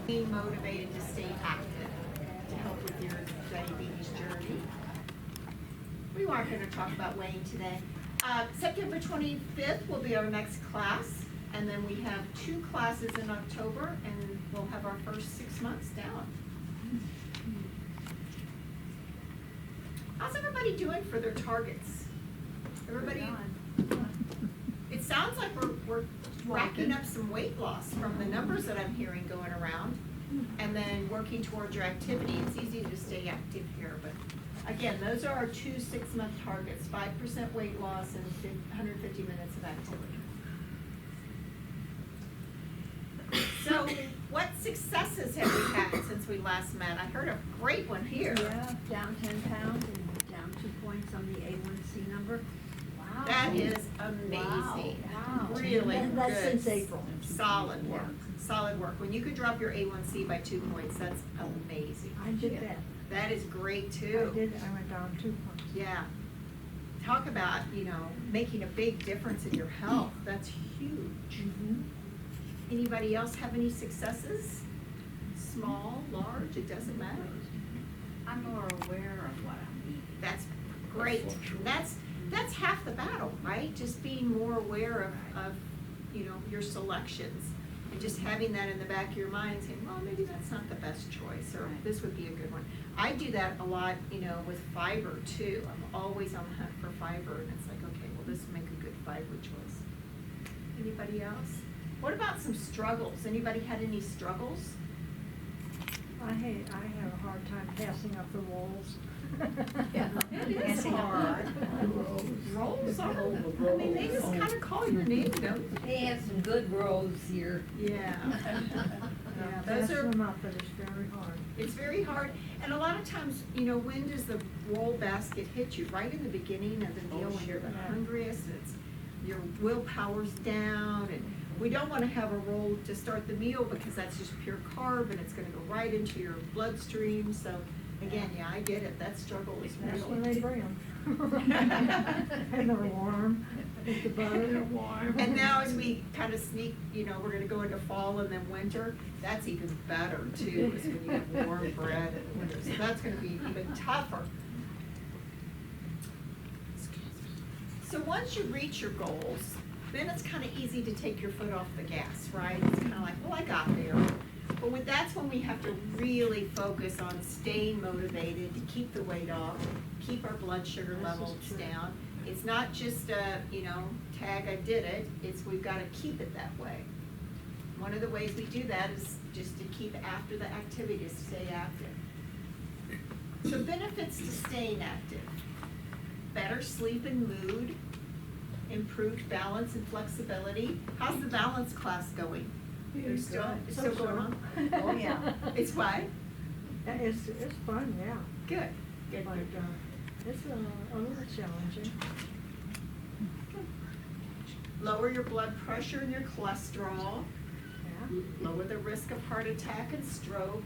Being motivated to stay active to help with your diabetes journey. We aren't going to talk about weighing today. September 25th will be our next class, and then we have 2 classes in October, and we'll have our first 6 months down. How's everybody doing for their targets? Everybody? It sounds like we're racking up some weight loss from the numbers that I'm hearing going around, and then working towards your activity. It's easy to stay active here, but again, those are our 2 6-month targets: 5% weight loss and 150 minutes of activity. So, what successes have we had since we last met? I heard a great one here. Yeah, down 10 pounds and down 2 points on the A1C number. Wow. That is amazing. Wow. Really And that's good. since April. Solid work. Solid work. When you could drop your A1C by 2 points, that's amazing. I did that. That is great too. I did, I went down 2 points. Yeah. Talk about, making a big difference in your health. That's huge. Anybody else have any successes? Small, large, it doesn't matter. I'm more aware of what I'm eating. That's great. That's half the battle, right? Just being more aware of your selections, and just having that in the back of your mind, saying, well, maybe that's not the best choice, or this would be a good one. I do that a lot, with fiber too. I'm always on the hunt for fiber, and it's like, okay, well, this would make a good fiber choice. Anybody else? What about some struggles? Anybody had any struggles? I have a hard time passing up the rolls. It is hard. Rolls are, they just kind of call your name, don't they? They have some good rolls here. Yeah. Yeah, those pass are, them up, but it's very hard. it's very hard, and a lot of times, when does the roll basket hit you? Right in the beginning of the meal, when you're the hungriest, it's, your willpower's down, and we don't want to have a roll to start the meal because that's just pure carb, and it's going to go right into your bloodstream, so again, yeah, I get it, that struggle is real. That's when they bring them. And they're warm, with the butter. Warm. And now as we kind of sneak, we're gonna go into fall and then winter, that's even better too, is when you have warm bread in the winter, so that's gonna be even tougher. So once you reach your goals, then it's kind of easy to take your foot off the gas, right? It's kind of like, well, I got there. But that's when we have to really focus on staying motivated to keep the weight off, keep our blood sugar levels down. It's not just tag, I did it. It's we've got to keep it that way. One of the ways we do that is just to keep after the activity, to stay active. So benefits to staying active: better sleep and mood, improved balance and flexibility. How's the balance class going? It's still going on? Oh, yeah. It's what? It's fun, yeah. Good. Good. But it's a little challenging. Lower your blood pressure and your cholesterol. Yeah. Lower the risk of heart attack and stroke.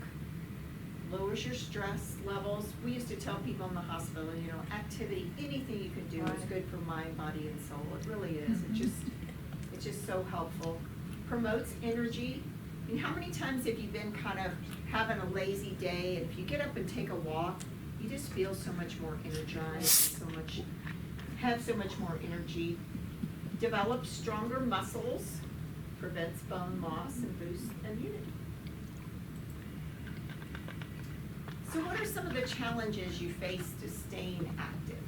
Lowers your stress levels. We used to tell people in the hospital, activity, anything you can do is good for mind, body, and soul. It really is. It's just so helpful. Promotes energy. I mean, how many times have you been kind of having a lazy day, and if you get up and take a walk, you just feel so much more energized, have so much more energy. Develops stronger muscles, prevents bone loss, and boosts immunity. So what are some of the challenges you face to staying active?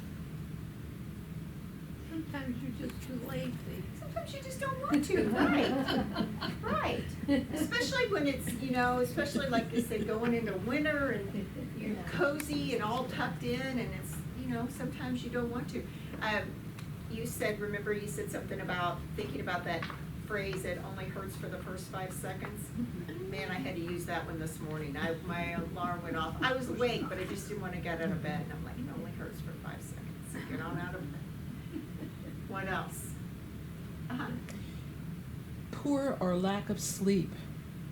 Sometimes you're just too lazy. Sometimes you just don't want to, right? Right. Especially when it's, especially like I said, going into winter and you're cozy and all tucked in, and it's, sometimes you don't want to. You said something about thinking about that phrase, it only hurts for the first 5 seconds. Man, I had to use that one this morning. My alarm went off. I was awake, but I just didn't want to get out of bed, and I'm like, it only hurts for 5 seconds. Get on out of bed. What else? Poor or lack of sleep.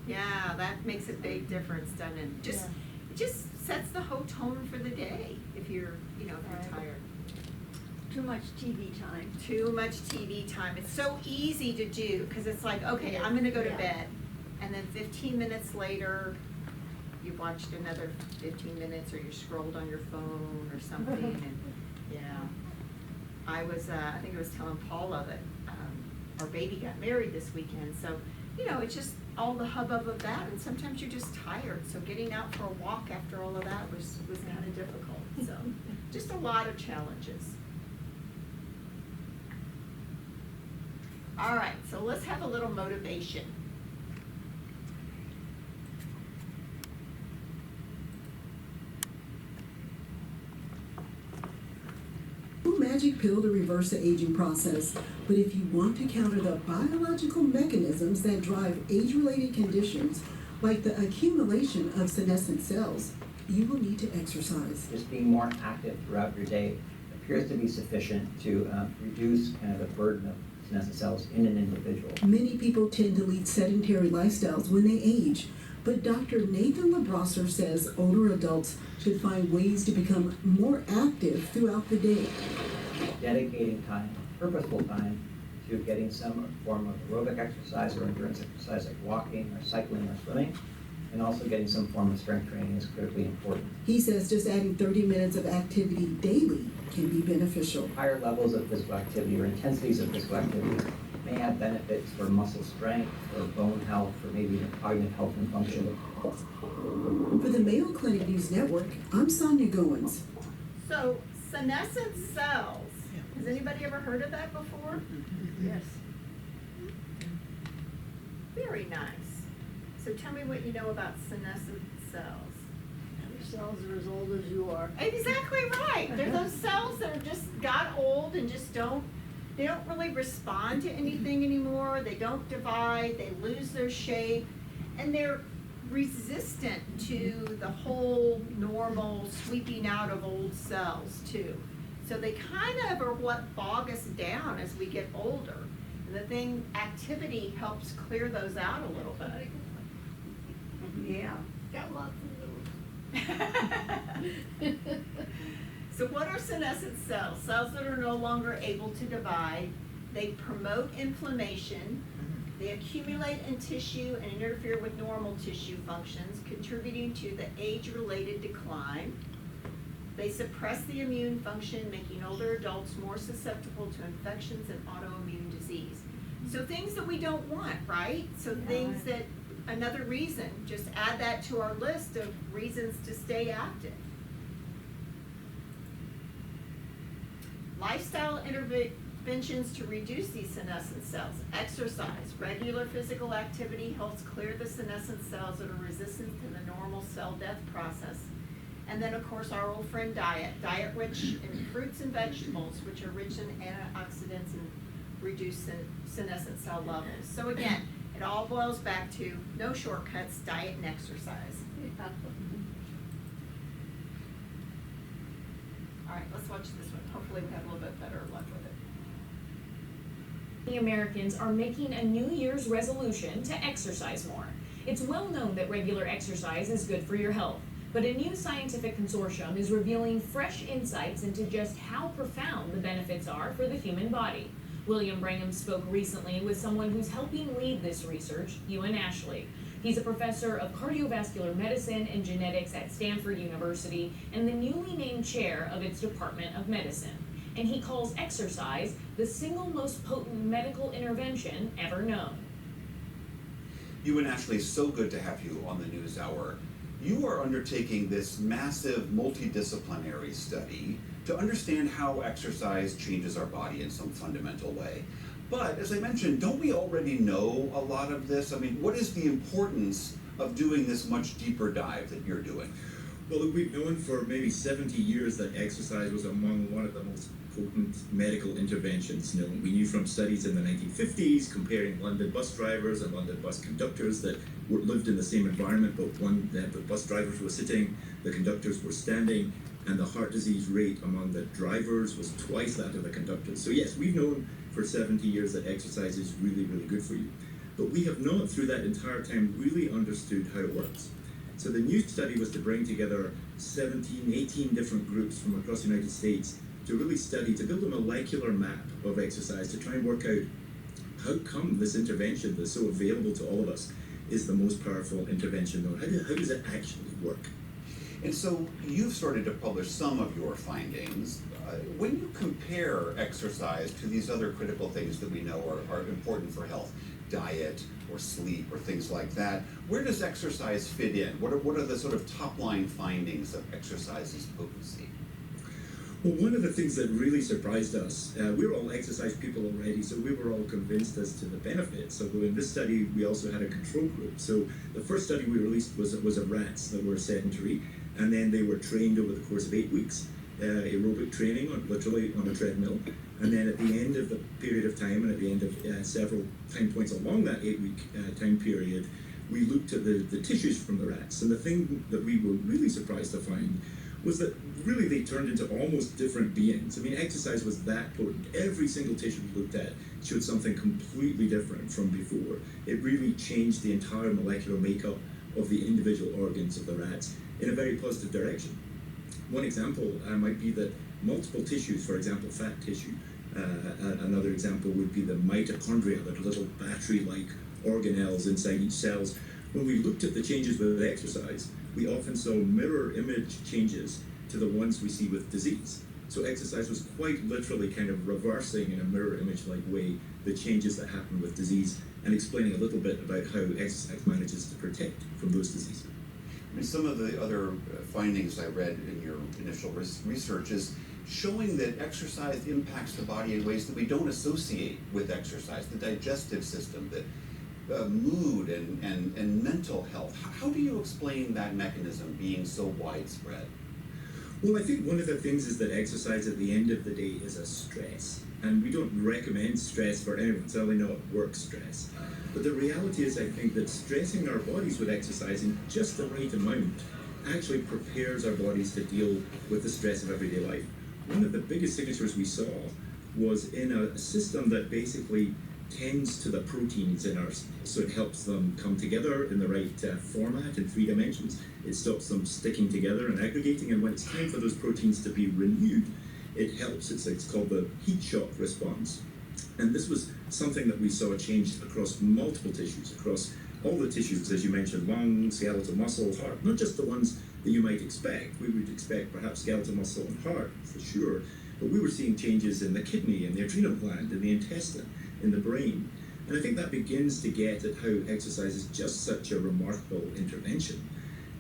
Yeah, that makes a big difference, doesn't it? It just sets the whole tone for the day if you're, if you're tired. Too much TV time. Too much TV time. It's so easy to do, because it's like, okay, I'm gonna go to Yeah. bed. And then 15 minutes later, you've watched another 15 minutes, or you scrolled on your phone or something, and, yeah. I think I was telling Paula that, our baby got married this weekend, so, it's just all the hubbub of that, and sometimes you're just tired, so getting out for a walk after all of that was kind of difficult, so, just a lot of challenges. All right, so let's have a little motivation. No magic pill to reverse the aging process, but if you want to counter the biological mechanisms that drive age-related conditions, like the accumulation of senescent cells, you will need to exercise. Just being more active throughout your day appears to be sufficient to reduce kind of the burden of senescent cells in an individual. Many people tend to lead sedentary lifestyles when they age, but Dr. Nathan LeBrosser says older adults should find ways to become more active throughout the day. Dedicating time, purposeful time, to getting some form of aerobic exercise or endurance exercise like walking or cycling or swimming, and also getting some form of strength training is critically important. He says just adding 30 minutes of activity daily can be beneficial. Higher levels of physical activity or intensities of physical activity may have benefits for muscle strength, for bone health, for maybe even cognitive health and function. For the Mayo Clinic News Network, I'm Sonia Goins. So, senescent cells, has anybody ever heard of that before? Yes. Very nice. So tell me what you know about senescent cells. Your cells are as old as you are. Exactly right. They're those cells that are just got old and just they don't really respond to anything anymore. They don't divide, they lose their shape, and they're resistant to the whole normal sweeping out of old cells too. So they kind of are what bog us down as we get older. And activity helps clear those out a little bit. Yeah. Got lots of those. So what are senescent cells? Cells that are no longer able to divide. They promote inflammation. They accumulate in tissue and interfere with normal tissue functions, contributing to the age-related decline. They suppress the immune function, making older adults more susceptible to infections and autoimmune disease. So things that we don't want, right? So things that, another reason, just add that to our list of reasons to stay active. Lifestyle interventions to reduce these senescent cells. Exercise. Regular physical activity helps clear the senescent cells that are resistant to the normal cell death process. And then, of course, our old friend diet. Diet rich in fruits and vegetables, which are rich in antioxidants and reduce senescent cell levels. So again, it all boils back to no shortcuts, diet and exercise. All right, let's watch this one. Hopefully we have a little bit better luck with it. Many Americans are making a New Year's resolution to exercise more. It's well known that regular exercise is good for your health, but a new scientific consortium is revealing fresh insights into just how profound the benefits are for the human body. William Brangham spoke recently with someone who's helping lead this research, Ewan Ashley. He's a professor of cardiovascular medicine and genetics at Stanford University and the newly named chair of its Department of Medicine. And he calls exercise the single most potent medical intervention ever known. Ewan Ashley, so good to have you on the News Hour. You are undertaking this massive multidisciplinary study to understand how exercise changes our body in some fundamental way. But as I mentioned, don't we already know a lot of this? I mean, what is the importance of doing this much deeper dive that you're doing? Well, look, we've known for maybe 70 years that exercise was among one of the most potent medical interventions. You know, we knew from studies in the 1950s comparing London bus drivers and London bus conductors that lived in the same environment, but the bus drivers were sitting, the conductors were standing, and the heart disease rate among the drivers was twice that of the conductors. So yes, we've known for 70 years that exercise is really, really good for you. But we have not, through that entire time, really understood how it works. So the new study was to bring together 17, 18 different groups from across the United States to really study, to build a molecular map of exercise, to try and work out how come this intervention that's so available to all of us is the most powerful intervention known. How does it actually work? And so you've started to publish some of your findings. When you compare exercise to these other critical things that we know are important for health, diet or sleep or things like that, where does exercise fit in? What are the sort of top line findings of exercise's potency? Well, one of the things that really surprised us, we're all exercise people already, so we were all convinced as to the benefits. Although in this study, we also had a control group. So the first study we released was of rats that were sedentary, and then they were trained over the course of 8 weeks, aerobic training, literally on a treadmill. And then at the end of the period of time, and at the end of several time points along that 8-week time period, we looked at the tissues from the rats. And the thing that we were really surprised to find was that really they turned into almost different beings. I mean, exercise was that potent. Every single tissue we looked at showed something completely different from before. It really changed the entire molecular makeup of the individual organs of the rats in a very positive direction. One example might be that multiple tissues, for example, fat tissue. Another example would be the mitochondria, that little battery-like organelles inside each cell. When we looked at the changes with exercise, we often saw mirror image changes to the ones we see with disease. So exercise was quite literally kind of reversing in a mirror image-like way the changes that happen with disease and explaining a little bit about how exercise manages to protect from those diseases. I mean, some of the other findings I read in your initial research is showing that exercise impacts the body in ways that we don't associate with exercise, the digestive system, the mood and mental health. How do you explain that mechanism being so widespread? Well, I think one of the things is that exercise at the end of the day is a stress. And we don't recommend stress for anyone, certainly not work stress. But the reality is, I think, that stressing our bodies with exercise in just the right amount actually prepares our bodies to deal with the stress of everyday life. One of the biggest signatures we saw was in a system that basically tends to the proteins in our cells, so it helps them come together in the right format in 3 dimensions. It stops them sticking together and aggregating, and when it's time for those proteins to be renewed, it helps. It's called the heat shock response. And this was something that we saw changed across multiple tissues, across all the tissues, as you mentioned, lung, skeletal muscle, heart, not just the ones that you might expect. We would expect perhaps skeletal muscle and heart, for sure, but we were seeing changes in the kidney, in the adrenal gland, in the intestine, in the brain. And I think that begins to get at how exercise is just such a remarkable intervention,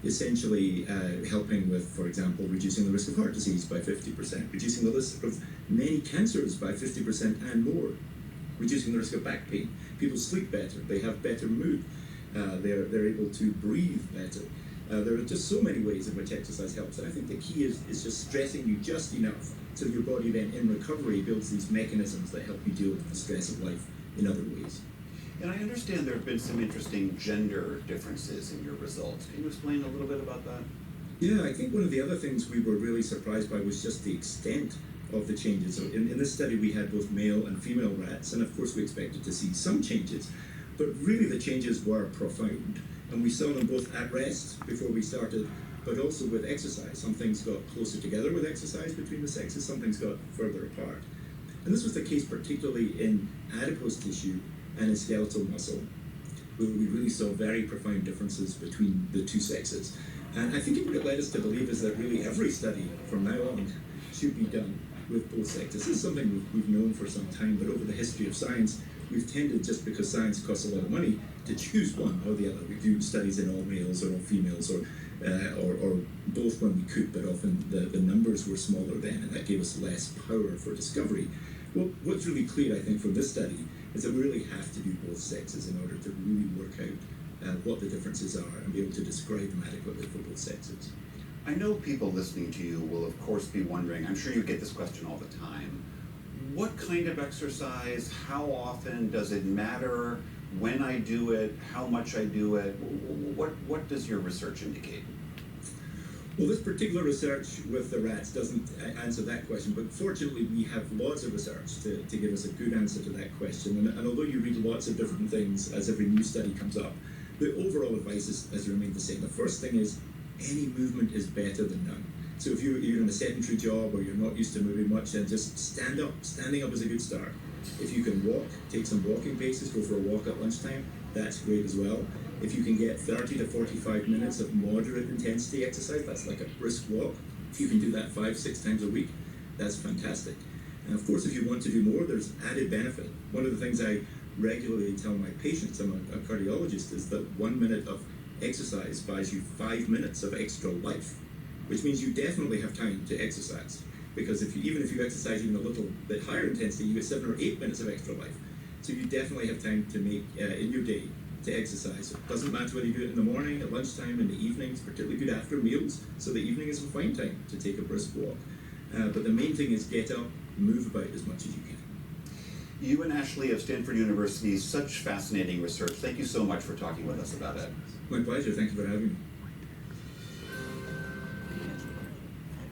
essentially helping with, for example, reducing the risk of heart disease by 50%, reducing the risk of many cancers by 50% and more, reducing the risk of back pain. People sleep better, they have better mood, they're able to breathe better. There are just so many ways in which exercise helps, and I think the key is just stressing you just enough so your body then in recovery builds these mechanisms that help you deal with the stress of life in other ways. And I understand there have been some interesting gender differences in your results. Can you explain a little bit about that? Yeah, I think one of the other things we were really surprised by was just the extent of the changes. So in this study, we had both male and female rats, and of course we expected to see some changes, but really the changes were profound. And we saw them both at rest before we started, but also with exercise. Some things got closer together with exercise between the sexes, some things got further apart. And this was the case particularly in adipose tissue and in skeletal muscle, where we really saw very profound differences between the two sexes. And I think what it led us to believe is that really every study from now on should be done with both sexes. This is something we've known for some time, but over the history of science, we've tended, just because science costs a lot of money, to choose one or the other. We do studies in all males or all females, or both when we could, but often the numbers were smaller then, and that gave us less power for discovery. Well, what's really clear, I think, from this study is that we really have to do both sexes in order to really work out what the differences are and be able to describe them adequately for both sexes. I know people listening to you will of course be wondering, I'm sure you get this question all the time, what kind of exercise, how often does it matter, when I do it, how much I do it, what does your research indicate? Well, this particular research with the rats doesn't answer that question, but fortunately we have lots of research to give us a good answer to that question. And although you read lots of different things as every new study comes up, the overall advice has remained the same. The first thing is any movement is better than none. So if you're in a sedentary job or you're not used to moving much, then just stand up. Standing up is a good start. If you can walk, take some walking paces, go for a walk at lunchtime, that's great as well. If you can get 30 to 45 minutes of moderate intensity exercise, that's like a brisk walk. If you can do that 5-6 times a week, that's fantastic. And of course, if you want to do more, there's added benefit. One of the things I regularly tell my patients, I'm a cardiologist, is that 1 minute of exercise buys you 5 minutes of extra life, which means you definitely have time to exercise. Because even if you exercise even a little bit higher intensity, you get 7 or 8 minutes of extra life. So you definitely have time to make in your day to exercise. It doesn't matter whether you do it in the morning, at lunchtime, in the evenings, particularly good after meals. So the evening is a fine time to take a brisk walk. But the main thing is get up, move about as much as you can. You and Ashley of Stanford University, such fascinating research. Thank you so much for talking with us about it. My pleasure. Thank you for having me.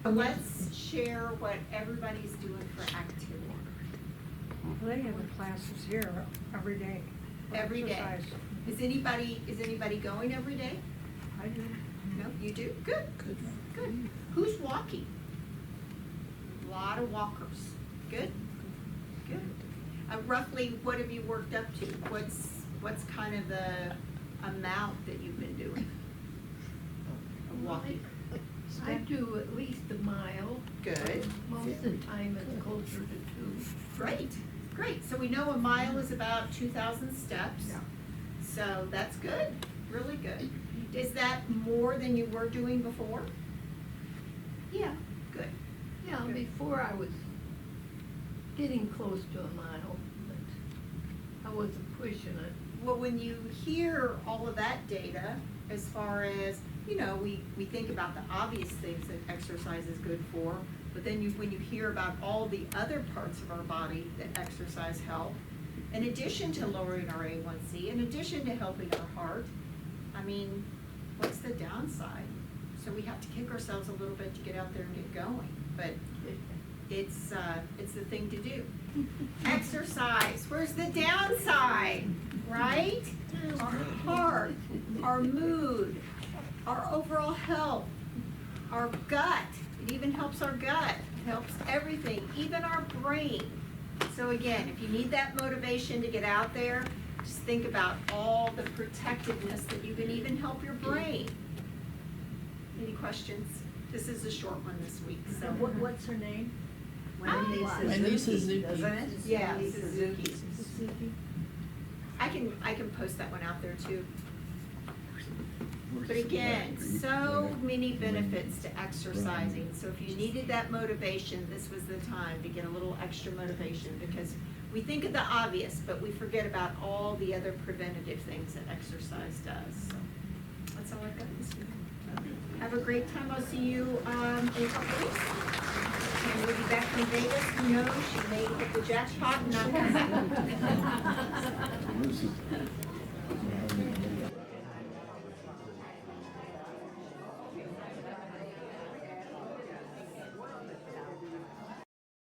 Let's share what everybody's doing for activity. They have the classes here every day. for Every day. exercise. Is anybody going every day? I do. No, you do? Good, good. Who's walking? A lot of walkers. Good, good. Roughly, what have you worked up to? What's kind of the amount that you've been doing of walking? I do at least a mile. Good. Most of the time it's closer to 2. Great, great. So we know a mile is about 2,000 steps. Yeah. So that's good, really good. Is that more than you were doing before? Yeah, good. Yeah, before I was getting close to a mile, but I wasn't pushing it. Well, when you hear all of that data, as far as, you know, we think about the obvious things that exercise is good for, but then when you hear about all the other parts of our body that exercise help, in addition to lowering our A1C, in addition to helping our heart, I mean, what's the downside? So we have to kick ourselves a little bit to get out there and get going, but it's the thing to do. Exercise, where's the downside, right? Our heart, our mood, our overall health, our gut, it even helps our gut, it helps everything, even our brain. So again, if you need that motivation to get out there, just think about all the protectiveness that you can even help your brain. Any questions? This is a short one this week, so. What's her name? Wendy Suzuki. Doesn't it? Yeah, Suzuki. Suzuki. I can post that one out there too. But again, so many benefits to exercising. So if you needed that motivation, this was the time to get a little extra motivation, because we think of the obvious, but we forget about all the other preventative things that exercise does. So that's all I've got this week. Have a great time. I'll see you in a couple weeks. And we'll be back from Vegas. Who knows? She may hit the jackpot and not come back.